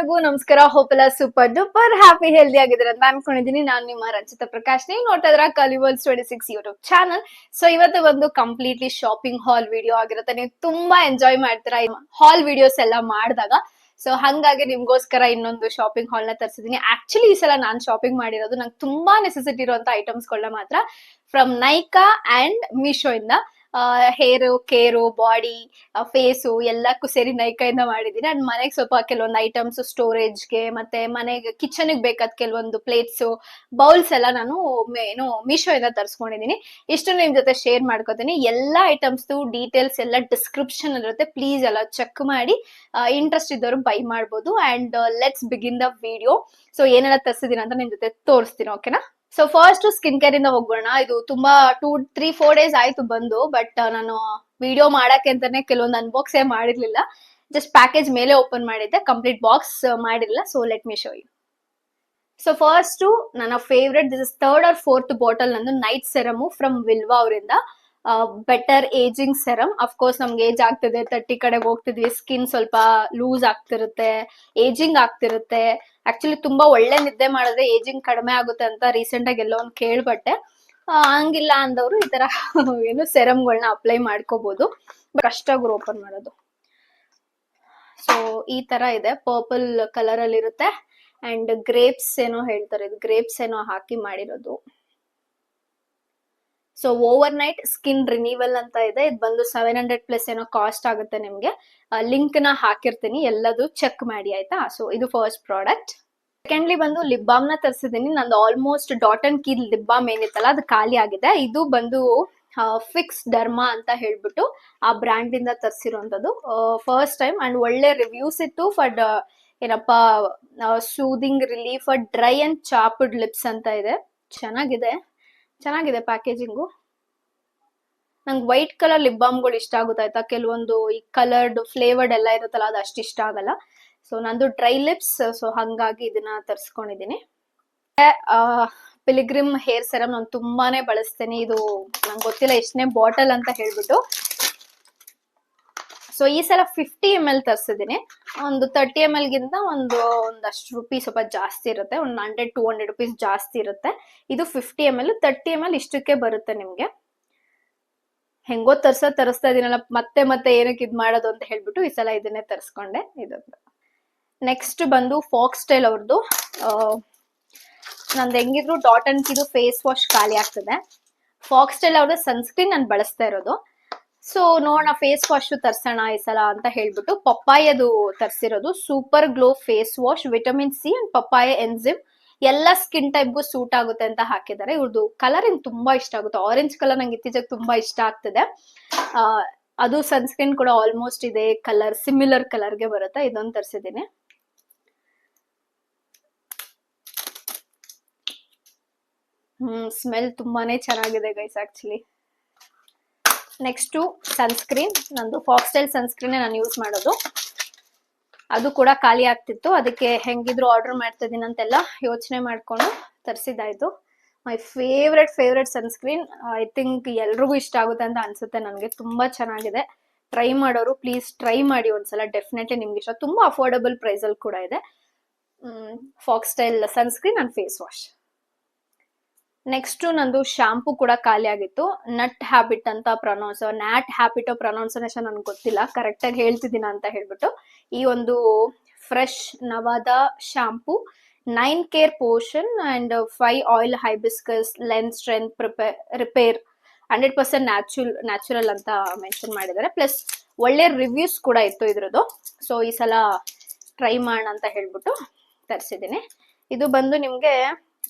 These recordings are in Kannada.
ಎಲ್ರಿಗೂ ನಮಸ್ಕಾರ. ಹೋಪ್ ಎಲ್ಲ ಸೂಪರ್ ಡೂಪರ್ ಹ್ಯಾಪಿ ಹೆಲ್ದಿ ಆಗಿದ್ರೆ ಅಂತ ಅನ್ಕೊಂಡಿದೀನಿ. ನಾನು ನಿಮ್ಮ ರಂಜಿತಾ ಪ್ರಕಾಶ್. ನೀವು ನೋಡ್ತಾ ಇದ್ರ ಕಲಿವರ್ಲ್ಸ್ 26 ಯೂಟ್ಯೂಬ್ ಚಾನಲ್. ಸೊ ಇವತ್ತು ಒಂದು ಕಂಪ್ಲೀಟ್ಲಿ ಶಾಪಿಂಗ್ ಹಾಲ್ ವಿಡಿಯೋ ಆಗಿರುತ್ತೆ. ನೀವು ತುಂಬಾ ಎಂಜಾಯ್ ಮಾಡ್ತೀರಾ ಹಾಲ್ ವಿಡಿಯೋಸ್ ಎಲ್ಲ ಮಾಡಿದಾಗ. ಸೊ ಹಂಗಾಗಿ ನಿಮ್ಗೋಸ್ಕರ ಇನ್ನೊಂದು ಶಾಪಿಂಗ್ ಹಾಲ್ ನ ತರಿಸಿದೀನಿ. ಆಕ್ಚುಲಿ ಈ ಸಲ ನಾನ್ ಶಾಪಿಂಗ್ ಮಾಡಿರೋದು ನಂಗೆ ತುಂಬಾ ನೆಸೆಸಿಟಿ ಇರುವಂತ ಐಟಮ್ಸ್ ಗಳನ್ನ ಮಾತ್ರ ಫ್ರಮ್ ನೈಕಾ ಅಂಡ್ ಮೀಶೋ ಇಂದ. ಹೇರು, ಕೇರು, ಬಾಡಿ, ಫೇಸು ಎಲ್ಲಕ್ಕೂ ಸೇರಿ ನೈಕಾ ಮಾಡಿದೀನಿ. ಅಂಡ್ ಮನೆಗೆ ಸ್ವಲ್ಪ ಕೆಲವೊಂದು ಐಟಮ್ಸ್ ಸ್ಟೋರೇಜ್ಗೆ ಮತ್ತೆ ಮನೆಗೆ ಕಿಚನ್ ಬೇಕಾದ ಕೆಲವೊಂದು ಪ್ಲೇಟ್ಸ್, ಬೌಲ್ಸ್ ಎಲ್ಲ ನಾನು ಮೀಶೋ ಇಂದ ತರಿಸ್ಕೊಂಡಿದೀನಿ. ಇಷ್ಟು ನಿಮ್ ಜೊತೆ ಶೇರ್ ಮಾಡ್ಕೋತೀನಿ. ಎಲ್ಲಾ ಐಟಮ್ಸ್ ಡೀಟೇಲ್ಸ್ ಎಲ್ಲ ಡಿಸ್ಕ್ರಿಪ್ಷನ್ ಇರುತ್ತೆ. ಪ್ಲೀಸ್ ಎಲ್ಲ ಚೆಕ್ ಮಾಡಿ ಇಂಟ್ರೆಸ್ಟ್ ಇದ್ದವರು ಬೈ ಮಾಡ್ಬೋದು. And let's begin the video. So ಏನೆಲ್ಲ ತರಿಸಿದೀನಿ ಅಂತ ನಿಮ್ ಜೊತೆ ತೋರಿಸ್ತೀನಿ, ಓಕೆನಾ? ಸೊ ಫಸ್ಟ್ ಸ್ಕಿನ್ ಕೇರ್ ಇಂದ ಹೋಗೋಣ. ಇದು ತುಂಬಾ 2-3-4 ಡೇಸ್ ಆಯ್ತು ಬಂದು, ಬಟ್ ನಾನು ವಿಡಿಯೋ ಮಾಡಕ್ಕೆ ಅಂತಾನೆ ಕೆಲವೊಂದು ಅನ್ಬಾಕ್ಸೇ ಮಾಡಿರ್ಲಿಲ್ಲ. ಜಸ್ಟ್ ಪ್ಯಾಕೇಜ್ ಮೇಲೆ ಓಪನ್ ಮಾಡಿದ್ದೆ, ಕಂಪ್ಲೀಟ್ ಬಾಕ್ಸ್ ಮಾಡಿರಲಿಲ್ಲ. So let me show you. So first ನನ್ನ favourite, this is 3rd or 4th bottle ನಂದು ನೈಟ್ ಸೆರಮ್ ಫ್ರಮ್ ವಿಲ್ವಾ ಅವರಿಂದ. Better ageing serum. ಅಫ್ಕೋರ್ಸ್ ನಮ್ಗೆ ಏಜ್ ಆಗ್ತಿದೆ, 30 ಕಡೆಗೆ ಹೋಗ್ತಿದ್ವಿ, ಸ್ಕಿನ್ ಸ್ವಲ್ಪ ಲೂಸ್ ಆಗ್ತಿರುತ್ತೆ, ಏಜಿಂಗ್ ಆಗ್ತಿರುತ್ತೆ. ಆಕ್ಚುಲಿ ತುಂಬಾ ಒಳ್ಳೆ ನಿದ್ದೆ ಮಾಡಿದ್ರೆ ಏಜಿಂಗ್ ಕಡಿಮೆ ಆಗುತ್ತೆ ಅಂತ ರೀಸೆಂಟ್ ಆಗಿ ಎಲ್ಲೋ ಒಂದು ಕೇಳ್ಬಟ್ಟೆ. ಹಂಗಿಲ್ಲ ಅಂದವರು ಈ ತರ ಏನು ಸೆರಮ್ಗಳನ್ನ ಅಪ್ಲೈ ಮಾಡ್ಕೋಬಹುದು. ಕಷ್ಟಾಗಿ ಓಪನ್ ಮಾಡೋದು. ಸೊ ಈ ತರ ಇದೆ, ಪರ್ಪಲ್ ಕಲರ್ ಅಲ್ಲಿ ಇರುತ್ತೆ. ಅಂಡ್ ಗ್ರೇಪ್ಸ್ ಏನೋ ಹೇಳ್ತಾರೆ, ಇದು ಗ್ರೇಪ್ಸ್ ಏನೋ ಹಾಕಿ ಮಾಡಿರೋದು. So over night skin renewal ಅಂತ ಇದೆ. ಇದು ಬಂದು 700+ ಏನೋ ಕಾಸ್ಟ್ ಆಗುತ್ತೆ ನಿಮ್ಗೆ. ಲಿಂಕ್ ನ ಹಾಕಿರ್ತೀನಿ, ಎಲ್ಲದು ಚೆಕ್ ಮಾಡಿ ಆಯ್ತಾ. ಸೊ ಇದು ಫಸ್ಟ್ ಪ್ರಾಡಕ್ಟ್. ಸೆಕೆಂಡ್ಲಿ ಬಂದು ಲಿಪ್ ಬಾಮ್ ನ ತರಿಸಿದೀನಿ. ನಂದು almost Dot and Key lip balm ಏನಿತ್ತಲ್ಲ ಅದು ಖಾಲಿ ಆಗಿದೆ. ಇದು ಬಂದು ಫಿಕ್ಸ್ ಡರ್ಮಾ ಅಂತ ಹೇಳ್ಬಿಟ್ಟು ಆ ಬ್ರ್ಯಾಂಡ್ ಇಂದ ತರಿಸಿರುವಂತದ್ದು ಫಸ್ಟ್ ಟೈಮ್. ಅಂಡ್ ಒಳ್ಳೆ ರಿವ್ಯೂಸ್ ಇತ್ತು ಫಾರ್ ಏನಪ್ಪಾ soothing relief for dry and chopped lips ಅಂತ ಇದೆ. ಚೆನ್ನಾಗಿದೆ ಪ್ಯಾಕೇಜಿಂಗು. ನಂಗೆ ವೈಟ್ ಕಲರ್ ಲಿಪ್ ಬಾಮ್ಗಳು ಇಷ್ಟ ಆಗುತ್ತೆ ಆಯ್ತಾ. ಕೆಲವೊಂದು ಈ ಕಲರ್ಡ್ ಫ್ಲೇವರ್ಡ್ ಎಲ್ಲ ಇರುತ್ತಲ್ಲ, ಅದು ಅಷ್ಟು ಇಷ್ಟ ಆಗಲ್ಲ. ಸೊ ನಂದು ಡ್ರೈ ಲಿಪ್ಸ್, ಸೊ ಹಂಗಾಗಿ ಇದನ್ನ ತರಿಸ್ಕೊಂಡಿದೀನಿ. ಪಿಲಿಗ್ರಿಮ್ ಹೇರ್ ಸೆರಮ್ ನಾನು ತುಂಬಾನೇ ಬಳಸ್ತೇನೆ. ಇದು ನಂಗೆ ಗೊತ್ತಿಲ್ಲ ಎಷ್ಟನೇ ಬಾಟಲ್ ಅಂತ ಹೇಳ್ಬಿಟ್ಟು. ಸೊ ಈ ಸಲ 50 ml ತರಿಸಿದೀನಿ. ಒಂದು 30 ml ಗಿಂತ ಒಂದಷ್ಟು ರೂಪೀಸ್ ಸ್ವಲ್ಪ ಜಾಸ್ತಿ ಇರುತ್ತೆ, ಒಂದು 100-200 ರೂಪೀಸ್ ಜಾಸ್ತಿ ಇರುತ್ತೆ. ಇದು 50 ml, 30 ml ಇಷ್ಟಕ್ಕೆ ಬರುತ್ತೆ ನಿಮ್ಗೆ. ಹೆಂಗೋ ತರಿಸ್ತಾ ಇದೀನಲ್ಲ, ಮತ್ತೆ ಏನಕ್ಕೆ ಇದ್ ಮಾಡೋದು ಅಂತ ಹೇಳ್ಬಿಟ್ಟು ಈ ಸಲ ಇದನ್ನೇ ತರಿಸ್ಕೊಂಡೆ. ಇದೊಂದು. ನೆಕ್ಸ್ಟ್ ಬಂದು ಫಾಕ್ಸ್ ಸ್ಟೈಲ್ ಅವ್ರದ್ದು. ನಂದು ಹೆಂಗಿದ್ರು ಡಾಟ್ ಅಂಡ್ ಕೀದು ಫೇಸ್ ವಾಶ್ ಖಾಲಿ ಆಗ್ತದೆ. ಫಾಕ್ಸ್ ಸ್ಟೈಲ್ ಅವ್ರದ್ದು ಸನ್ಸ್ಕ್ರೀನ್ ನಾನು ಬಳಸ್ತಾ ಇರೋದು. ಸೊ ನೋಡೋಣ ಫೇಸ್ ವಾಶ್ ತರ್ಸೋಣ ಈ ಸಲ ಅಂತ ಹೇಳ್ಬಿಟ್ಟು ಪಪ್ಪಾಯದು ತರಿಸಿರೋದು. Super glow face wash, vitamin C and papaya enzyme, ಎಲ್ಲ ಸ್ಕಿನ್ ಟೈಪ್ಗೂ ಸೂಟ್ ಆಗುತ್ತೆ ಅಂತ ಹಾಕಿದ್ದಾರೆ. ಇವ್ರದ್ದು ಕಲರ್ ನಂಗೆ ತುಂಬಾ ಇಷ್ಟ ಆಗುತ್ತೆ. ಆರೆಂಜ್ ಕಲರ್ ನಂಗೆ ಇತ್ತೀಚೆಗೆ ತುಂಬಾ ಇಷ್ಟ ಆಗ್ತದೆ. ಅದು ಸನ್ಸ್ಕ್ರೀನ್ ಕೂಡ ಆಲ್ಮೋಸ್ಟ್ ಇದೆ ಕಲರ್, ಸಿಮಿಲರ್ ಕಲರ್ಗೆ ಬರುತ್ತೆ. ಇದೊಂದು ತರಿಸಿದ್ದೀನಿ. ಸ್ಮೆಲ್ ತುಂಬಾನೇ ಚೆನ್ನಾಗಿದೆ ಗೈಸ್ ಆಕ್ಚುಲಿ. ನೆಕ್ಸ್ಟ್ ಸನ್ಸ್ಕ್ರೀನ್, ನಂದು ಫಾಕ್ಸ್ ಸ್ಟೈಲ್ ಸನ್ಸ್ಕ್ರೀನ್ ನಾನು ಯೂಸ್ ಮಾಡೋದು. ಅದು ಕೂಡ ಖಾಲಿ ಆಗ್ತಿತ್ತು, ಅದಕ್ಕೆ ಹೆಂಗಿದ್ರು ಆರ್ಡರ್ ಮಾಡ್ತಾ ಇದೀನಿ ಅಂತೆಲ್ಲ ಯೋಚನೆ ಮಾಡ್ಕೊಂಡು ತರಿಸಿದ್ದಾಯ್ತು. My favourite sunscreen. I think ಎಲ್ರಿಗೂ ಇಷ್ಟ ಆಗುತ್ತೆ ಅಂತ ಅನ್ಸುತ್ತೆ ನನಗೆ. ತುಂಬಾ ಚೆನ್ನಾಗಿದೆ. ಟ್ರೈ ಮಾಡೋರು ಪ್ಲೀಸ್ ಟ್ರೈ ಮಾಡಿ ಒಂದ್ಸಲ, ಡೆಫಿನೆಟ್ಲಿ ನಿಮ್ಗೆ ಇಷ್ಟ. ತುಂಬಾ ಅಫೋರ್ಡಬಲ್ ಪ್ರೈಸ್ ಅಲ್ಲಿ ಕೂಡ ಇದೆ. Foxtale sunscreen and face wash. Next ನಂದು ಶಾಂಪೂ ಕೂಡ ಖಾಲಿ ಆಗಿತ್ತು. ನಟ್ ಹ್ಯಾಬಿಟ್ ಅಂತ ನ್ಯಾಟ್ ಹ್ಯಾಬಿಟ್ ಪ್ರೊನೌನ್ಸಿಯೇಷನ್ ನನ್ಗೆ ಗೊತ್ತಿಲ್ಲ, ಕರೆಕ್ಟ್ ಆಗಿ ಹೇಳ್ತಿದ್ದೀನ ಅಂತ ಹೇಳ್ಬಿಟ್ಟು. ಈ ಒಂದು ಫ್ರೆಶ್ ನವಾದ shampoo, 9 care portion and 5 oil hibiscus lens strength repair, 100% natural ಅಂತ ಮೆನ್ಷನ್ ಮಾಡಿದ್ದಾರೆ. ಪ್ಲಸ್ ಒಳ್ಳೆ ರಿವ್ಯೂಸ್ ಕೂಡ ಇತ್ತು ಇದ್ರದ್ದು. ಸೊ ಈ ಸಲ ಟ್ರೈ ಮಾಡೋಣ ಅಂತ ಹೇಳ್ಬಿಟ್ಟು ತರಿಸಿದ್ದೀನಿ. ಇದು ಬಂದು ನಿಮ್ಗೆ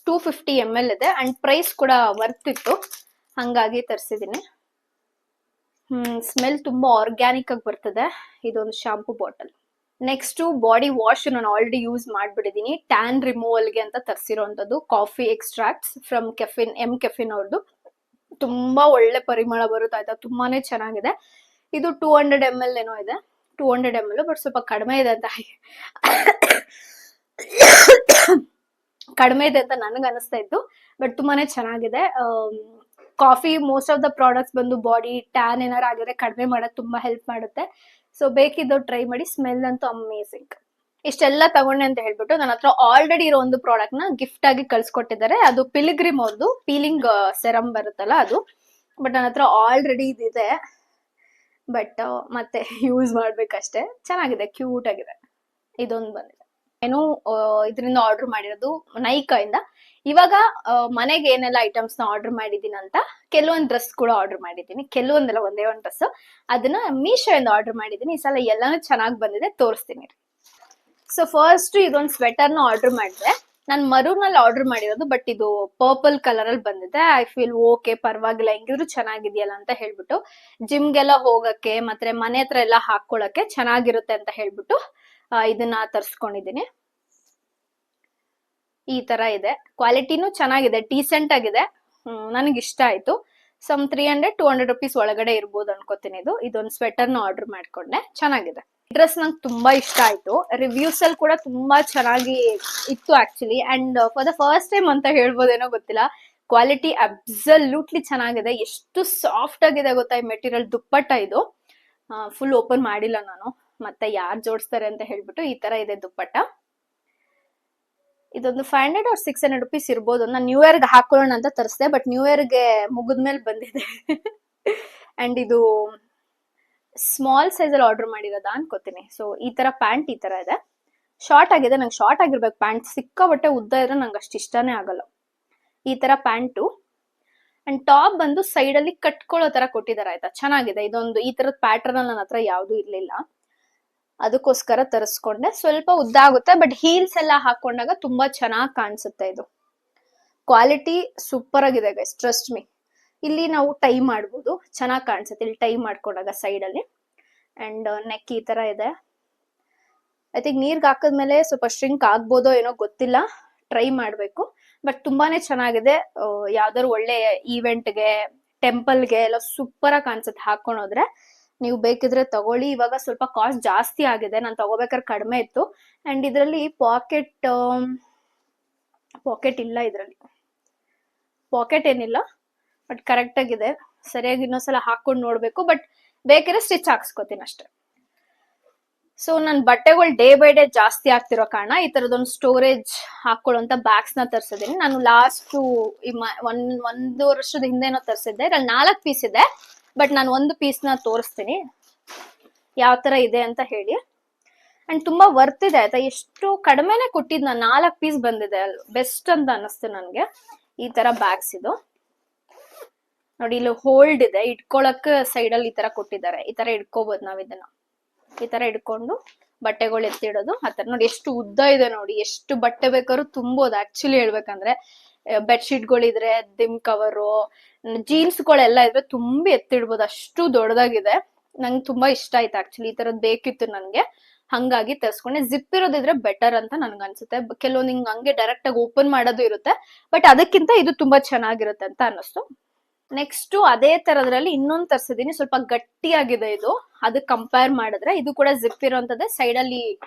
250 ml ಇದೆ ಅಂಡ್ ಪ್ರೈಸ್ ಕೂಡ ವರ್ತ್ ಇತ್ತು, ಹಂಗಾಗಿ ತರಿಸಿದ್ದೀನಿ. ಸ್ಮೆಲ್ ತುಂಬಾ ಆರ್ಗ್ಯಾನಿಕ್ ಆಗಿ ಬರ್ತದೆ. ಇದೊಂದು shampoo bottle. Next body wash ನಾನು ಆಲ್ರೆಡಿ ಯೂಸ್ ಮಾಡ್ಬಿಟ್ಟಿದ್ದೀನಿ. ಟ್ಯಾನ್ ರಿಮೂವಲ್ಗೆ ಅಂತ ತರಿಸಿರೋಂಥದ್ದು ಕಾಫಿ ಎಕ್ಸ್ಟ್ರಾಕ್ಟ್ಸ್ ಫ್ರಮ್ ಕೆಫಿನ್ ಅವ್ರದ್ದು. ತುಂಬಾ ಒಳ್ಳೆ ಪರಿಮಳ ಬರುತ್ತೆ ಆಯ್ತಾ, ತುಂಬಾನೇ ಚೆನ್ನಾಗಿದೆ. ಇದು 200 ml ಏನೋ ಇದೆ, 200 ml, ಬಟ್ ಸ್ವಲ್ಪ ಕಡಿಮೆ ಇದೆ ಅಂತ ನನಗೆ ಅನಿಸ್ತಾ ಇತ್ತು. ಬಟ್ ತುಂಬಾನೇ ಚೆನ್ನಾಗಿದೆ. Coffee most of the products ಬಂದು ಬಾಡಿ ಟ್ಯಾನ್ ಏನಾರು ಆಗಿದ್ರೆ ಕಡಿಮೆ ಮಾಡೋದು ತುಂಬಾ ಹೆಲ್ಪ್ ಮಾಡುತ್ತೆ. ಸೊ ಬೇಕಿದ್ದು ಟ್ರೈ ಮಾಡಿ. ಸ್ಮೆಲ್ ಅಂತೂ ಅಮೇಸಿಂಗ್. ಇಷ್ಟೆಲ್ಲ ತಗೊಂಡೆ ಅಂತ ಹೇಳ್ಬಿಟ್ಟು ನನ್ನ ಹತ್ರ ಆಲ್ರೆಡಿ ಇರೋ ಒಂದು ಪ್ರಾಡಕ್ಟ್ ನ ಗಿಫ್ಟ್ ಆಗಿ ಕಳ್ಸಿಕೊಟ್ಟಿದ್ದಾರೆ. ಅದು ಪಿಲಿಗ್ರಿಮ್ ಅವ್ರದ್ದು ಪೀಲಿಂಗ್ ಸೆರಮ್ ಬರುತ್ತಲ್ಲ ಅದು. ಬಟ್ ನನ್ನ ಹತ್ರ ಆಲ್ರೆಡಿ ಇದಿದೆ, ಬಟ್ ಮತ್ತೆ ಯೂಸ್ ಮಾಡ್ಬೇಕಷ್ಟೇ. ಚೆನ್ನಾಗಿದೆ, ಕ್ಯೂಟ್ ಆಗಿದೆ. ಇದೊಂದು ಬಂದಿದೆ. ಏನು ಇದರಿಂದ ಆರ್ಡರ್ ಮಾಡಿರೋದು ನೈಕಾ ಇಂದ. ಇವಾಗ ಮನೆಗೆ ಏನೆಲ್ಲ ಐಟಮ್ಸ್ ನ ಆರ್ಡರ್ ಮಾಡಿದೀನಿ ಅಂತ, ಕೆಲವೊಂದು ಡ್ರೆಸ್ ಕೂಡ ಆರ್ಡರ್ ಮಾಡಿದೀನಿ. ಕೆಲವೊಂದೆಲ್ಲ ಒಂದೇ ಒಂದು ಡ್ರೆಸ್, ಅದನ್ನ ಮೀಶೋ ಇಂದ ಆರ್ಡರ್ ಮಾಡಿದೀನಿ. ಈ ಸಲ ಎಲ್ಲಾನು ಚೆನ್ನಾಗಿ ಬಂದಿದೆ, ತೋರಿಸ್ತೀನಿ. ಸೊ ಫಸ್ಟ್ ಇದೊಂದು ಸ್ವೆಟರ್ ನ ಆರ್ಡರ್ ಮಾಡಿದೆ. ನಾನು ಮರೂನ್ ಅಲ್ಲಿ ಆರ್ಡರ್ ಮಾಡಿರೋದು, ಬಟ್ ಇದು ಪರ್ಪಲ್ ಕಲರ್ ಅಲ್ಲಿ ಬಂದಿದೆ. ಐ ಫೀಲ್ ಓಕೆ, ಪರವಾಗಿಲ್ಲ, ಹೆಂಗಿದ್ರು ಚೆನ್ನಾಗಿದೆಯಲ್ಲ ಅಂತ ಹೇಳ್ಬಿಟ್ಟು ಜಿಮ್ಗೆಲ್ಲ ಹೋಗಕ್ಕೆ ಮತ್ತೆ ಮನೆ ಹತ್ರ ಎಲ್ಲ ಹಾಕೊಳಕ್ಕೆ ಚೆನ್ನಾಗಿರುತ್ತೆ ಅಂತ ಹೇಳ್ಬಿಟ್ಟು ಇದನ್ನ ತರ್ಸ್ಕೊಂಡಿದೀನಿ. ಈ ತರ ಇದೆ, ಕ್ವಾಲಿಟಿನೂ ಚೆನ್ನಾಗಿದೆ, ಡೀಸೆಂಟ್ ಆಗಿದೆ. ನನಗೆ ಇಷ್ಟ ಆಯ್ತು. ಸಮ್ 300-200 ರುಪೀಸ್ ಒಳಗಡೆ ಇರ್ಬೋದು ಅನ್ಕೋತೀನಿ. ಇದೊಂದು ಸ್ವೆಟರ್ ನ ಆರ್ಡರ್ ಮಾಡ್ಕೊಂಡೆ, ಚೆನ್ನಾಗಿದೆ. ಡ್ರೆಸ್ ನಂಗೆ ತುಂಬಾ ಇಷ್ಟ ಆಯ್ತು. ರಿವ್ಯೂಸ್ ಅಲ್ಲಿ ಕೂಡ ತುಂಬಾ ಚೆನ್ನಾಗಿ ಇತ್ತು actually. And for the first time ಅಂತ ಹೇಳ್ಬೋದೇನೋ ಗೊತ್ತಿಲ್ಲ, ಕ್ವಾಲಿಟಿ ಅಬ್ಸಲ್ಯೂಟ್ಲಿ ಚೆನ್ನಾಗಿದೆ. ಎಷ್ಟು ಸಾಫ್ಟ್ ಆಗಿದೆ ಗೊತ್ತಾ ಈ ಮೆಟೀರಿಯಲ್. ದುಪ್ಪಟ್ಟ ಇದು ಫುಲ್ ಓಪನ್ ಮಾಡಿಲ್ಲ ನಾನು, ಮತ್ತೆ ಯಾರು ಜೋಡಿಸ್ತಾರೆ ಅಂತ ಹೇಳ್ಬಿಟ್ಟು. ಈ ತರ ಇದೆ ದುಪ್ಪಟ್ಟ. ಇದೊಂದು 500 or 600 ರುಪೀಸ್ ಇರ್ಬೋದು. ನಾನು ನ್ಯೂ ಇಯರ್ಗೆ ಹಾಕೊಳ್ಳೋಣ ಅಂತ ತರಿಸಿದೆ, ಬಟ್ ನ್ಯೂ ಇಯರ್ಗೆ ಮುಗಿದ್ಮೇಲೆ ಬಂದಿದೆ. ಅಂಡ್ ಇದು ಸ್ಮಾಲ್ ಸೈಜ್ ಅಲ್ಲಿ ಆರ್ಡರ್ ಮಾಡಿರೋದಾ ಅನ್ಕೋತೀನಿ. ಸೊ ಈ ತರ ಪ್ಯಾಂಟ್ ಈ ತರ ಇದೆ, ಶಾರ್ಟ್ ಆಗಿದೆ. ನಂಗೆ ಶಾರ್ಟ್ ಆಗಿರ್ಬೇಕು ಪ್ಯಾಂಟ್, ಸಿಕ್ಕಾಬಟ್ಟೆ ಉದ್ದ ಇದ್ರೆ ನಂಗೆ ಅಷ್ಟು ಇಷ್ಟನೇ ಆಗಲ್ಲ. ಈ ತರ ಪ್ಯಾಂಟು. ಅಂಡ್ ಟಾಪ್ ಬಂದು ಸೈಡ್ ಅಲ್ಲಿ ಕಟ್ಕೊಳ್ಳೋ ತರ ಕೊಟ್ಟಿದ್ದಾರೆ, ಆಯ್ತಾ. ಚೆನ್ನಾಗಿದೆ. ಇದೊಂದು ಈ ತರದ ಪ್ಯಾಟರ್ನ್ ನನ್ನ ಹತ್ರ ಯಾವ್ದು ಇರ್ಲಿಲ್ಲ, ಅದಕ್ಕೋಸ್ಕರ ತರಿಸ್ಕೊಂಡೆ. ಸ್ವಲ್ಪ ಉದ್ದ ಆಗುತ್ತೆ, ಬಟ್ ಹೀಲ್ಸ್ ಎಲ್ಲ ಹಾಕೊಂಡಾಗ ತುಂಬಾ ಚೆನ್ನಾಗಿ ಕಾಣಿಸುತ್ತೆ. ಇದು ಕ್ವಾಲಿಟಿ ಸೂಪರ್ ಆಗಿದೆ ಗೈಸ್, ಟ್ರಸ್ಟ್ ಮೀ. ಇಲ್ಲಿ ನಾವು ಟೈ ಮಾಡ್ಬೋದು, ಚೆನ್ನಾಗಿ ಕಾಣಿಸುತ್ತೆ ಇಲ್ಲಿ ಟೈ ಮಾಡ್ಕೊಂಡಾಗ ಸೈಡ್ ಅಲ್ಲಿ. ಅಂಡ್ ನೆಕ್ ಈ ತರ ಇದೆ. ಐ ಥಿಂಕ್ ನೀರ್ಗೆ ಹಾಕಿದ್ಮೇಲೆ ಸ್ವಲ್ಪ ಶ್ರಿಂಕ್ ಆಗ್ಬೋದೋ ಏನೋ ಗೊತ್ತಿಲ್ಲ, ಟ್ರೈ ಮಾಡ್ಬೇಕು. ಬಟ್ ತುಂಬಾನೇ ಚೆನ್ನಾಗಿದೆ. ಯಾವ್ದಾದ್ರು ಒಳ್ಳೆ ಈವೆಂಟ್ಗೆ, ಟೆಂಪಲ್ಗೆ ಎಲ್ಲ ಸೂಪರ್ ಆಗಿ ಕಾಣಿಸುತ್ತೆ ಹಾಕೊಂಡೋದ್ರೆ. ನೀವು ಬೇಕಿದ್ರೆ ತಗೊಳ್ಳಿ. ಇವಾಗ ಸ್ವಲ್ಪ ಕಾಸ್ಟ್ ಜಾಸ್ತಿ ಆಗಿದೆ, ನಾನು ತಗೋಬೇಕಾದ್ರೆ ಕಡಿಮೆ ಇತ್ತು. ಅಂಡ್ ಇದರಲ್ಲಿ ಪಾಕೆಟ್ ಇಲ್ಲ, ಇದರಲ್ಲಿ ಪಾಕೆಟ್ ಏನಿಲ್ಲ, ಬಟ್ ಕರೆಕ್ಟ್ ಆಗಿದೆ. ಸರಿಯಾಗಿ ಇನ್ನೊಂದ್ಸಲ ಹಾಕೊಂಡು ನೋಡ್ಬೇಕು, ಬಟ್ ಬೇಕಿದ್ರೆ ಸ್ಟಿಚ್ ಹಾಕ್ಸ್ಕೊತೀನಿ ಅಷ್ಟೇ. ಸೊ ನನ್ನ ಬಟ್ಟೆಗಳು ಡೇ ಬೈ ಡೇ ಜಾಸ್ತಿ ಆಗ್ತಿರೋ ಕಾರಣ ಈ ತರದೊಂದು ಸ್ಟೋರೇಜ್ ಹಾಕೊಳ್ಳುವಂತ ಬ್ಯಾಗ್ಸ್ ನ ತರಿಸಿದ್ದೀನಿ. ನಾನು ಲಾಸ್ಟ್ ಒಂದು ವರ್ಷದ ಹಿಂದೆನೋ ತರಿಸಿದ್ದೆ. ಇದ್ರಲ್ಲಿ 4 ಪೀಸ್ ಇದೆ, ಬಟ್ ನಾನು ಒಂದು ಪೀಸ್ ನ ತೋರಿಸ್ತೀನಿ ಯಾವ ತರ ಇದೆ ಅಂತ ಹೇಳಿ. ಅಂಡ್ ತುಂಬಾ ವರ್ತ್ ಇದೆ, ಆಯ್ತಾ. ಎಷ್ಟು ಕಡಿಮೆನೆ ಕೊಟ್ಟಿದ್, ನಾನು 4 ಪೀಸ್ ಬಂದಿದೆ, ಬೆಸ್ಟ್ ಅಂತ ಅನಿಸ್ತು ನನ್ಗೆ. ಈ ತರ ಬ್ಯಾಗ್ಸ್ ಇದು ನೋಡಿ, ಇಲ್ಲಿ ಹೋಲ್ಡ್ ಇದೆ, ಇಟ್ಕೊಳಕ್ ಸೈಡ್ ಅಲ್ಲಿ ಈ ತರ ಕೊಟ್ಟಿದ್ದಾರೆ. ಈ ತರ ಇಟ್ಕೋಬಹುದು ನಾವ್ ಇದನ್ನ. ಈ ತರ ಇಟ್ಕೊಂಡು ಬಟ್ಟೆಗಳು ಎತ್ತಿಡೋದು ಆತರ. ನೋಡಿ ಎಷ್ಟು ಉದ್ದ ಇದೆ ನೋಡಿ, ಎಷ್ಟು ಬಟ್ಟೆ ಬೇಕಾದ್ರೂ ತುಂಬೋದು. ಆಕ್ಚುಲಿ ಹೇಳ್ಬೇಕಂದ್ರೆ ಬೆಡ್ಶೀಟ್ಗಳಿದ್ರೆ, ದಿಮ್ ಕವರು, ಜೀನ್ಸ್ ಗಳೆಲ್ಲ ಇದ್ರೆ ತುಂಬಿ ಎತ್ತಿಡ್ಬೋದು, ಅಷ್ಟು ದೊಡ್ಡದಾಗಿದೆ. ನಂಗೆ ತುಂಬಾ ಇಷ್ಟ ಆಯ್ತು ಆಕ್ಚುಲಿ. ಈ ತರದ್ ಬೇಕಿತ್ತು ನನ್ಗೆ, ಹಂಗಾಗಿ ತರ್ಸ್ಕೊಂಡೆ. ಜಿಪ್ ಇರೋದಿದ್ರೆ ಬೆಟರ್ ಅಂತ ನನ್ಗೆ ಅನ್ಸುತ್ತೆ. ಕೆಲವೊಂದು ಹಿಂಗ್ ಹಂಗೆ ಡೈರೆಕ್ಟ್ ಆಗಿ ಓಪನ್ ಮಾಡೋದು ಇರುತ್ತೆ, ಬಟ್ ಅದಕ್ಕಿಂತ ಇದು ತುಂಬಾ ಚೆನ್ನಾಗಿರುತ್ತೆ ಅಂತ ಅನ್ನಿಸ್ತು. ನೆಕ್ಸ್ಟ್ ಅದೇ ತರದ್ರಲ್ಲಿ ಇನ್ನೊಂದು ತರ್ಸಿದೀನಿ, ಸ್ವಲ್ಪ ಗಟ್ಟಿಯಾಗಿದೆ ಇದು. ಅದಕ್ಕೆ ಕಂಪೇರ್ ಮಾಡಿದ್ರೆ ಇದು ಕೂಡ ಜಿಪ್ ಇರೋಂಥದ್ದೇ, ಸೈಡ್ ಅಲ್ಲಿ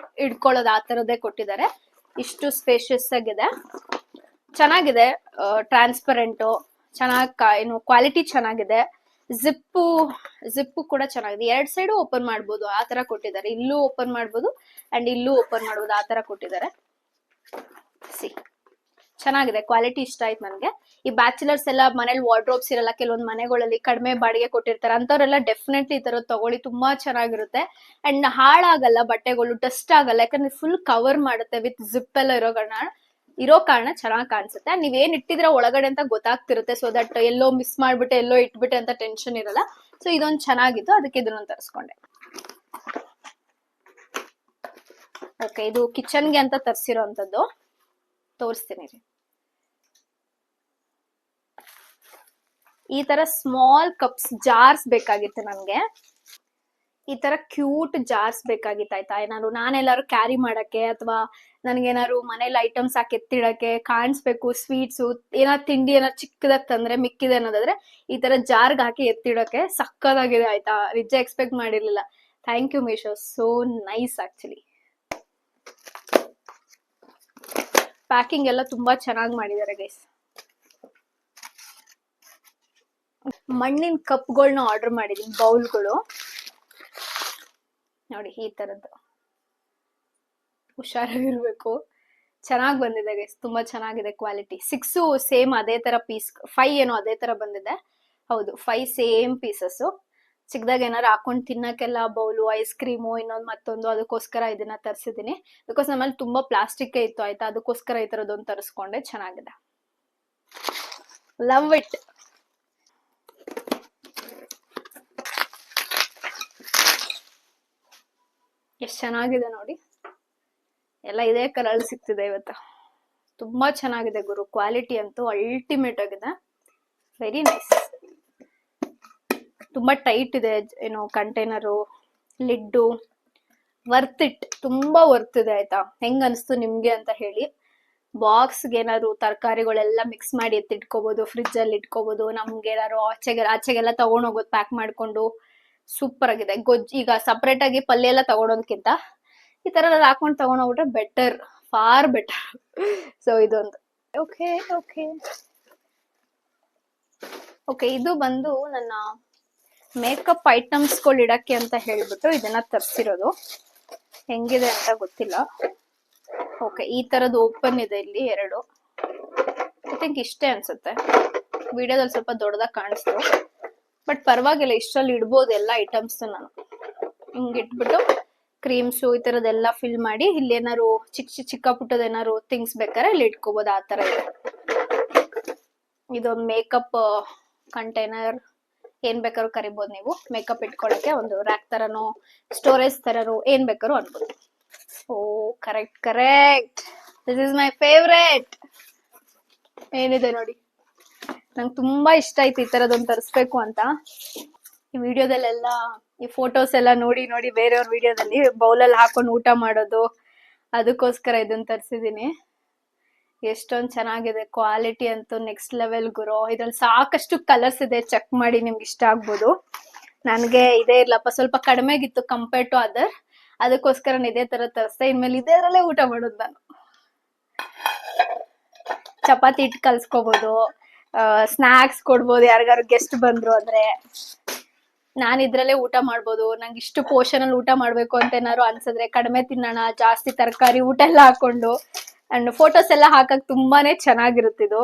ಇಡ್ಕೊಳ್ಳೋದು ಆ ತರದೇ ಕೊಟ್ಟಿದ್ದಾರೆ. ಇಷ್ಟು ಸ್ಪೇಷಿಯಸ್ ಆಗಿದೆ, ಚೆನ್ನಾಗಿದೆ. ಟ್ರಾನ್ಸ್ಪರೆಂಟು ಚೆನ್ನಾಗಿ, ಏನು ಕ್ವಾಲಿಟಿ ಚೆನ್ನಾಗಿದೆ. ಜಿಪ್ಪು ಕೂಡ ಚೆನ್ನಾಗಿದೆ. 2 ಸೈಡು ಓಪನ್ ಮಾಡ್ಬೋದು ಆ ತರ ಕೊಟ್ಟಿದ್ದಾರೆ. ಇಲ್ಲೂ ಓಪನ್ ಮಾಡ್ಬೋದು ಅಂಡ್ ಇಲ್ಲೂ ಓಪನ್ ಮಾಡ್ಬೋದು, ಆ ತರ ಕೊಟ್ಟಿದ್ದಾರೆ. ಸಿ ಚೆನ್ನಾಗಿದೆ, ಕ್ವಾಲಿಟಿ ಇಷ್ಟ ಆಯ್ತು ನನ್ಗೆ. ಈ ಬ್ಯಾಚುಲರ್ಸ್ ಎಲ್ಲ ಮನೇಲಿ ವಾರ್ಡ್ರೋಬ್ಸ್ ಇರಲ್ಲ, ಕೆಲವೊಂದು ಮನೆಗಳಲ್ಲಿ ಕಡಿಮೆ ಬಾಡಿಗೆ ಕೊಟ್ಟಿರ್ತಾರೆ, ಅಂತವ್ರೆಲ್ಲ ಡೆಫಿನೆಟ್ಲಿ ಈ ತರದ್ ತಗೊಳ್ಳಿ, ತುಂಬಾ ಚೆನ್ನಾಗಿರುತ್ತೆ. ಅಂಡ್ ಹಾಳಾಗಲ್ಲ ಬಟ್ಟೆಗಳು, ಡಸ್ಟ್ ಆಗಲ್ಲ, ಯಾಕಂದ್ರೆ ಫುಲ್ ಕವರ್ ಮಾಡುತ್ತೆ ವಿತ್ ಜಿಪ್ ಎಲ್ಲ ಇರೋ ಕಾರಣ ಚೆನ್ನಾಗಿ ಕಾಣಿಸುತ್ತೆ. ನೀವೇನ್ ಇಟ್ಟಿದ್ರೆ ಒಳಗಡೆ ಅಂತ ಗೊತ್ತಾಗ್ತಿರುತ್ತೆ, ಸೊ ದಟ್ ಎಲ್ಲೋ ಮಿಸ್ ಮಾಡ್ಬಿಟ್ಟೆ ಎಲ್ಲೋ ಇಟ್ಬಿಟ್ಟೆ ಅಂತ ಟೆನ್ಷನ್ ಇರಲ್ಲ. ಸೊ ಇದೊಂದು ಚೆನ್ನಾಗಿತ್ತು, ಅದಕ್ಕೆ ಇದನ್ನೊಂದು ತರಿಸ್ಕೊಂಡೆ. ಓಕೆ, ಇದು ಕಿಚನ್ಗೆ ಅಂತ ತರಿಸಿರೋಂಥದ್ದು, ತೋರಿಸ್ತೀನಿ ರೀ. ಈ ತರ ಸ್ಮಾಲ್ ಕಪ್ಸ್ ಜಾರ್ಸ್ ಬೇಕಾಗಿತ್ತು ನನ್ಗೆ. ಈ ತರ ಕ್ಯೂಟ್ ಜಾರ್ಸ್ ಬೇಕಾಗಿತ್ತು, ಆಯ್ತಾ. ನಾನೆಲ್ಲಾರು ಕ್ಯಾರಿ ಮಾಡಕ್ಕೆ, ಅಥವಾ ನನ್ಗೇನಾದ್ರು ಮನೇಲಿ ಐಟಮ್ಸ್ ಹಾಕಿ ಎತ್ತಿಡಕ್ಕೆ, ಕಾಣಿಸ್ಬೇಕು, ಸ್ವೀಟ್ಸು ಏನಾದ್ರು ತಿಂಡಿ ಏನಾದ್ರು ಚಿಕ್ಕದಾಗಿ ತಂದ್ರೆ ಮಿಕ್ಕಿದೆ ಅನ್ನೋದಾದ್ರೆ ಈ ತರ ಜಾರ್ಗ್ ಹಾಕಿ ಎತ್ತಿಡಕ್ಕೆ ಸಕ್ಕದಾಗಿದೆ, ಆಯ್ತಾ. ನಿಜ ಎಕ್ಸ್ಪೆಕ್ಟ್ ಮಾಡಿರ್ಲಿಲ್ಲ. Thank you Meesho, so nice actually. Packing ಎಲ್ಲ ತುಂಬಾ ಚೆನ್ನಾಗಿ ಮಾಡಿದ್ದಾರೆ ಗೈಸ್. ಮಣ್ಣಿನ ಕಪ್ಗಳನ್ನ ಆರ್ಡರ್ ಮಾಡಿದೀನಿ, ಬೌಲ್ಗಳು ನೋಡಿ ಈ ತರದ್ದು. ಹುಷಾರಾಗಿರ್ಬೇಕು. ಚೆನ್ನಾಗಿ ಬಂದಿದೆ ಗೈಸ್, ತುಂಬಾ ಚೆನ್ನಾಗಿದೆ ಕ್ವಾಲಿಟಿ. 6 ಸೇಮ್ ಅದೇ ತರ ಪೀಸ್, 5 ಏನೋ ಅದೇ ತರ ಬಂದಿದೆ. ಹೌದು 5 ಸೇಮ್ ಪೀಸಸ್. ಚಿಕ್ಕದಾಗ ಏನಾರು ಹಾಕೊಂಡು ತಿನ್ನಕ್ಕೆಲ್ಲ ಬೌಲು, ಐಸ್ ಕ್ರೀಮು, ಇನ್ನೊಂದು ಮತ್ತೊಂದು, ಅದಕ್ಕೋಸ್ಕರ ಇದನ್ನ ತರಿಸಿದೀನಿ. ಬಿಕಾಸ್ ನಮ್ಮಲ್ಲಿ ತುಂಬಾ ಪ್ಲಾಸ್ಟಿಕ್ ಇತ್ತು ಆಯ್ತಾ, ಅದಕ್ಕೋಸ್ಕರ ಈ ತರದೊಂದು ತರಿಸ್ಕೊಂಡೆ. ಚೆನ್ನಾಗಿದೆ, ಲವ್ ಇಟ್. ಎಷ್ಟು ಚೆನ್ನಾಗಿದೆ ನೋಡಿ, ಎಲ್ಲ ಇದೇ ಕಲರ್ ಸಿಗ್ತಿದೆ ಇವತ್ತು. ತುಂಬಾ ಚೆನ್ನಾಗಿದೆ ಗುರು, ಕ್ವಾಲಿಟಿ ಅಂತೂ ಅಲ್ಟಿಮೇಟ್ ಆಗಿದೆ, ವೆರಿ ನೈಸ್. ತುಂಬಾ ಟೈಟ್ ಇದೆ ಏನೋ ಕಂಟೈನರು, ಲಿಡ್ಡು, ವರ್ತ್ ಇಟ್, ತುಂಬಾ ವರ್ತ್ ಇದೆ ಆಯ್ತಾ. ಹೆಂಗ್ ಅನ್ಸ್ತು ನಿಮ್ಗೆ ಅಂತ ಹೇಳಿ. ಬಾಕ್ಸ್ಗೆ ಏನಾದ್ರು ತರಕಾರಿಗಳೆಲ್ಲ ಮಿಕ್ಸ್ ಮಾಡಿ ಎತ್ತಿಟ್ಕೋಬಹುದು, ಫ್ರಿಜ್ ಅಲ್ಲಿ ಇಟ್ಕೋಬಹುದು. ನಮ್ಗೆ ಏನಾದ್ರು ಆಚೆಗೆಲ್ಲ ತಗೊಂಡ್ ಹೋಗೋದು ಪ್ಯಾಕ್ ಮಾಡ್ಕೊಂಡು. ಸೂಪರ್ ಆಗಿದೆ. ಈಗ ಸಪರೇಟ್ ಆಗಿ ಪಲ್ಯ ಎಲ್ಲ ತಗೊಳೋದಕ್ಕಿಂತ ಈ ತರ ಹಾಕೊಂಡು ತಗೊಂಡೋಗ್ಬಿಟ್ರೆ ಬೆಟರ್, ಫಾರ್ ಬೆಟರ್. ಸೊ ಇದೊಂದು ಓಕೆ ಓಕೆ ಓಕೆ. ಇದು ಬಂದು ನನ್ನ ಮೇಕಪ್ ಐಟಮ್ಸ್ಗಳು ಇಡಕ್ಕೆ ಅಂತ ಹೇಳ್ಬಿಟ್ಟು ಇದನ್ನ ತರಿಸಿರೋದು. ಹೆಂಗಿದೆ ಅಂತ ಗೊತ್ತಿಲ್ಲ. ಓಕೆ, ಈ ತರದ್ದು ಓಪನ್ ಇದೆ ಇಲ್ಲಿ 2. ಐ ಥಿಂಕ್ ಇಷ್ಟೇ ಅನ್ಸುತ್ತೆ. ವಿಡಿಯೋದಲ್ಲಿ ಸ್ವಲ್ಪ ದೊಡ್ಡದಾಗಿ ಕಾಣಿಸ್ತು, ಬಟ್ ಪರವಾಗಿಲ್ಲ, ಇಷ್ಟರಲ್ಲಿ ಇಡ್ಬೋದು ಎಲ್ಲ ಐಟಮ್ಸ್. ನಾನು ಹಿಂಗ್ ಇಟ್ಬಿಟ್ಟು ಕ್ರೀಮ್ಸು ಈ ತರದೆಲ್ಲ ಫಿಲ್ ಮಾಡಿ, ಇಲ್ಲಿ ಏನಾರು ಚಿಕ್ಕ ಪುಟ್ಟದೇನಾರು ಥಿಂಗ್ಸ್ ಬೇಕಾದ್ರೆ ಇಲ್ಲಿ ಇಟ್ಕೋಬಹುದು. ಆ ತರ ಇದೆ. ಇದೊಂದು ಮೇಕಪ್ ಕಂಟೈನರ್, ಏನ್ ಬೇಕಾದ್ರೂ ಕರಿಬಹುದು ನೀವು. ಮೇಕಪ್ ಇಟ್ಕೊಳಕ್ಕೆ ಒಂದು ರ್ಯಾಕ್ ತರನೋ, ಸ್ಟೋರೇಜ್ ತರನೋ, ಏನ್ ಬೇಕಾದ್ರೂ ಅನ್ಬೋದು. Oh correct, this is my favourite. ಏನಿದೆ ನೋಡಿ, ನಂಗೆ ತುಂಬಾ ಇಷ್ಟ ಆಯ್ತು ಈ ತರದೊಂದು ತರಿಸ್ಬೇಕು ಅಂತ. ಈ ವಿಡಿಯೋದಲ್ಲೆಲ್ಲ ಈ ಫೋಟೋಸ್ ಎಲ್ಲ ನೋಡಿ ನೋಡಿ ಬೇರೆಯವ್ರ ವಿಡಿಯೋದಲ್ಲಿ ಬೌಲಲ್ಲಿ ಹಾಕೊಂಡು ಊಟ ಮಾಡೋದು, ಅದಕ್ಕೋಸ್ಕರ ಇದನ್ನ ತರಿಸಿದೀನಿ. ಎಷ್ಟೊಂದು ಚೆನ್ನಾಗಿದೆ, ಕ್ವಾಲಿಟಿ ಅಂತೂ ನೆಕ್ಸ್ಟ್ ಲೆವೆಲ್ ಗುರು. ಇದ್ರಲ್ಲಿ ಸಾಕಷ್ಟು ಕಲರ್ಸ್ ಇದೆ, ಚೆಕ್ ಮಾಡಿ ನಿಮ್ಗೆ ಇಷ್ಟ ಆಗ್ಬೋದು. ನನಗೆ ಇದೇ ಇರ್ಲಪ್ಪ, ಸ್ವಲ್ಪ ಕಡಿಮೆಗಿತ್ತು ಕಂಪೇರ್ ಟು ಅದರ್, ಅದಕ್ಕೋಸ್ಕರ ಇದೇ ತರ ತರಿಸ್ದೆ. ಇನ್ಮೇಲೆ ಇದೇದ್ರಲ್ಲೇ ಊಟ ಮಾಡೋದು ನಾನು. ಚಪಾತಿ ಇಟ್ಟು ಕಲ್ಸ್ಕೋಬಹುದು, ಸ್ನಾಕ್ಸ್ ಕೊಡ್ಬೋದು ಯಾರಿಗಾರು ಗೆಸ್ಟ್ ಬಂದ್ರು ಅಂದ್ರೆ. ನಾನು ಇದ್ರಲ್ಲೇ ಊಟ ಮಾಡ್ಬೋದು. ನಂಗೆ ಇಷ್ಟು ಪೋರ್ಷನ್ ಅಲ್ಲಿ ಊಟ ಮಾಡ್ಬೇಕು ಅಂತ ಏನಾದ್ರು ಅನ್ಸಿದ್ರೆ, ಕಡಿಮೆ ತಿನ್ನೋಣ, ಜಾಸ್ತಿ ತರಕಾರಿ ಊಟ ಎಲ್ಲ ಹಾಕೊಂಡು, ಅಂಡ್ ಫೋಟೋಸ್ ಎಲ್ಲ ಹಾಕಕ್ ತುಂಬಾನೇ ಚೆನ್ನಾಗಿರುತ್ತಿದು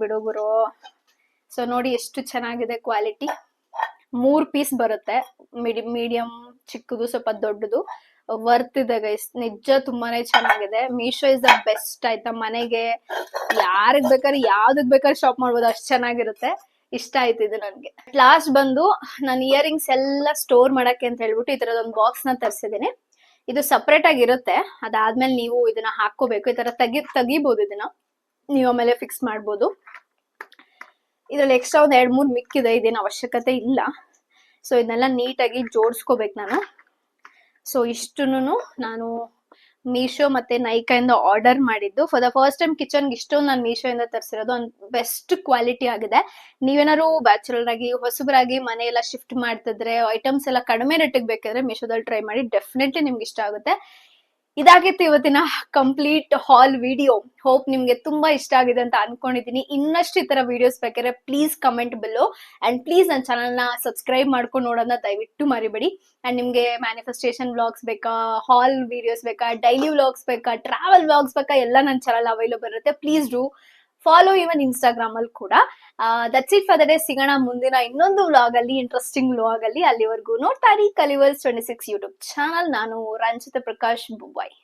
ಬಿಡುಗುರು. ಸೊ ನೋಡಿ ಎಷ್ಟು ಚೆನ್ನಾಗಿದೆ ಕ್ವಾಲಿಟಿ. 3 ಪೀಸ್ ಬರುತ್ತೆ, ಮೀಡಿಯಂ, ಚಿಕ್ಕದು, ಸ್ವಲ್ಪ ದೊಡ್ಡದು. ವರ್ತ್ ಇದೆ ಗೈಸ್, ನಿಜ ತುಂಬಾನೇ ಚೆನ್ನಾಗಿದೆ. ಮೀಶೋ ಇಸ್ ದ ಬೆಸ್ಟ್ ಆಯ್ತಾ. ಮನೆಗೆ ಯಾರಿಗ್ ಬೇಕಾದ್ರೆ ಯಾವ್ದಕ್ ಬೇಕಾದ್ರೆ ಶಾಪ್ ಮಾಡ್ಬೋದು, ಅಷ್ಟು ಚೆನ್ನಾಗಿರುತ್ತೆ. ಇಷ್ಟ ಆಯ್ತು ಇದು ನನ್ಗೆ. ಲಾಸ್ಟ್ ಬಂದು ನಾನು ಇಯರಿಂಗ್ಸ್ ಎಲ್ಲ ಸ್ಟೋರ್ ಮಾಡಕ್ಕೆ ಅಂತ ಹೇಳ್ಬಿಟ್ಟು ಈ ತರದೊಂದು ಬಾಕ್ಸ್ ನ ತರಿಸಿದೀನಿ. ಇದು ಸಪರೇಟ್ ಆಗಿರುತ್ತೆ, ಅದಾದ್ಮೇಲೆ ನೀವು ಇದನ್ನ ಹಾಕೋಬೇಕು. ಈ ತರ ತೆಗಿಬಹುದು, ಇದನ್ನ ನೀವು ಆಮೇಲೆ ಫಿಕ್ಸ್ ಮಾಡ್ಬೋದು. ಇದ್ರಲ್ಲಿ ಎಕ್ಸ್ಟ್ರಾ ಒಂದ್ 2-3 ಮಿಕ್ಕಿದೆ, ಇದೇನು ಅವಶ್ಯಕತೆ ಇಲ್ಲ. ಸೊ ಇದನ್ನೆಲ್ಲ ನೀಟಾಗಿ ಜೋಡಿಸ್ಕೋಬೇಕು ನಾನು. ಸೊ ಇಷ್ಟನ್ನು ನಾನು ಮೀಶೋ ಮತ್ತೆ ನೈಕಾ ಇಂದ ಆರ್ಡರ್ ಮಾಡಿದ್ದು. ಫಾರ್ ದ ಫಸ್ಟ್ ಟೈಮ್ ಕಿಚನ್ಗೆ ಇಷ್ಟೊಂದು ನಾನು ಮೀಶೋ ಇಂದ ತರಿಸಿರೋದು. ಒಂದು ಬೆಸ್ಟ್ ಕ್ವಾಲಿಟಿ ಆಗಿದೆ. ನೀವೇನಾದ್ರು ಬ್ಯಾಚುಲರ್ ಆಗಿ ಹೊಸಬರಾಗಿ ಮನೆ ಎಲ್ಲ ಶಿಫ್ಟ್ ಮಾಡ್ತಿದ್ರೆ, ಐಟಮ್ಸ್ ಎಲ್ಲ ಕಡಿಮೆ ರೇಟಿಗೆ ಬೇಕಾದ್ರೆ ಮೀಶೋದಲ್ಲಿ ಟ್ರೈ ಮಾಡಿ, ಡೆಫಿನೆಟ್ಲಿ ನಿಮ್ಗೆ ಇಷ್ಟ ಆಗುತ್ತೆ. ಇದಾಗಿತ್ತು ಇವತ್ತಿನ ಕಂಪ್ಲೀಟ್ ಹಾಲ್ ವಿಡಿಯೋ. ಹೋಪ್ ನಿಮ್ಗೆ ತುಂಬಾ ಇಷ್ಟ ಆಗಿದೆ ಅಂತ ಅನ್ಕೊಂಡಿದೀನಿ. ಇನ್ನಷ್ಟು ಈ ತರ ವಿಡಿಯೋಸ್ ಬೇಕಾದ್ರೆ please comment below, and please ನನ್ನ ಚಾನಲ್ ನ ಸಬ್ಸ್ಕ್ರೈಬ್ ಮಾಡ್ಕೊಂಡು ನೋಡೋದನ್ನ ದಯವಿಟ್ಟು ಮರಿಬೇಡಿ. ಅಂಡ್ ನಿಮ್ಗೆ ಮ್ಯಾನಿಫೆಸ್ಟೇಷನ್ ವ್ಲಾಗ್ಸ್ ಬೇಕಾ, ಹಾಲ್ ವಿಡಿಯೋಸ್ ಬೇಕಾ, ಡೈಲಿ ವ್ಲಾಗ್ಸ್ ಬೇಕಾ, ಟ್ರಾವೆಲ್ ವ್ಲಾಗ್ಸ್ ಬೇಕಾ, ಎಲ್ಲ ನನ್ನ ಚಾನಲ್ ಅವೈಲೇಬಲ್ ಇರುತ್ತೆ. Please do follow, even Instagram ಅಲ್ಲಿ ಕೂಡ. That's it for the day. ಸಿಗೋಣ ಮುಂದಿನ ಇನ್ನೊಂದು ವ್ಲಾಗ್ ಅಲ್ಲಿ, ಇಂಟ್ರೆಸ್ಟಿಂಗ್ ವ್ಲಾಗ್ ಅಲ್ಲಿ. ಅಲ್ಲಿವರೆಗೂ ನೋಡ್ತಾ ಇರಿ ಕಲಿವರ್ಸ್ 26 ಯೂಟ್ಯೂಬ್ ಚಾನಲ್. ನಾನು ರಂಜಿತಾ ಪ್ರಕಾಶ್. ಬಾಯ್.